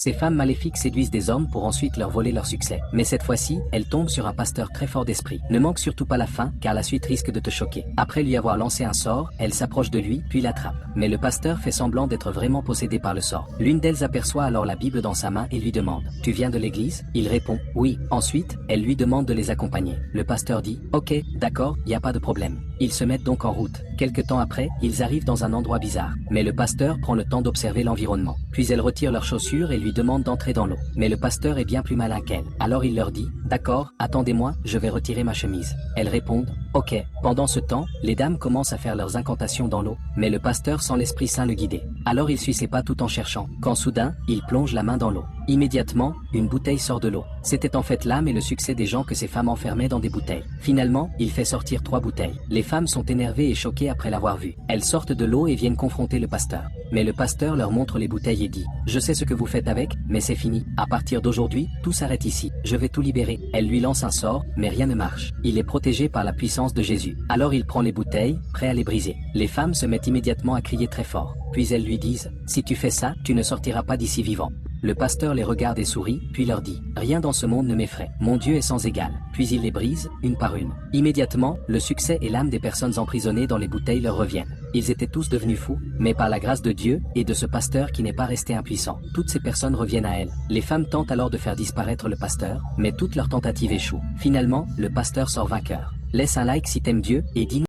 Ces femmes maléfiques séduisent des hommes pour ensuite leur voler leur succès. Mais cette fois-ci, elles tombent sur un pasteur très fort d'esprit. Ne manque surtout pas la fin, car la suite risque de te choquer. Après lui avoir lancé un sort, elle s'approche de lui, puis l'attrape. Mais le pasteur fait semblant d'être vraiment possédé par le sort. L'une d'elles aperçoit alors la Bible dans sa main et lui demande « Tu viens de l'église ?» Il répond « Oui ». Ensuite, elle lui demande de les accompagner. Le pasteur dit « Ok, d'accord, y a pas de problème ». Ils se mettent donc en route. Quelque temps après, ils arrivent dans un endroit bizarre. Mais le pasteur prend le temps d'observer l'environnement. Puis elle retire leurs chaussures et lui demande d'entrer dans l'eau. Mais le pasteur est bien plus malin qu'elle. Alors il leur dit « D'accord, attendez-moi, je vais retirer ma chemise ». Elles répondent « Ok ». Pendant ce temps, les dames commencent à faire leurs incantations dans l'eau. Mais le pasteur sent l'Esprit Saint le guider. Alors il suit ses pas tout en cherchant. Quand soudain, il plonge la main dans l'eau. Immédiatement, une bouteille sort de l'eau. C'était en fait l'âme et le succès des gens que ces femmes enfermaient dans des bouteilles. Finalement, il fait sortir 3 bouteilles. Les femmes sont énervées et choquées après l'avoir vu. Elles sortent de l'eau et viennent confronter le pasteur. Mais le pasteur leur montre les bouteilles et dit « Je sais ce que vous faites avec, mais c'est fini. À partir d'aujourd'hui, tout s'arrête ici. Je vais tout libérer. » Elle lui lance un sort, mais rien ne marche. Il est protégé par la puissance de Jésus. Alors il prend les bouteilles, prêt à les briser. Les femmes se mettent immédiatement à crier très fort. Puis elles lui disent « Si tu fais ça, tu ne sortiras pas d'ici vivant. » Le pasteur les regarde et sourit, puis leur dit « Rien dans ce monde ne m'effraie. Mon Dieu est sans égal. » Puis il les brise, une par une. Immédiatement, le succès et l'âme des personnes emprisonnées dans les bouteilles leur reviennent. Ils étaient tous devenus fous, mais par la grâce de Dieu et de ce pasteur qui n'est pas resté impuissant, toutes ces personnes reviennent à elle. Les femmes tentent alors de faire disparaître le pasteur, mais toutes leurs tentatives échouent. Finalement, le pasteur sort vainqueur. Laisse un like si t'aimes Dieu et dis-nous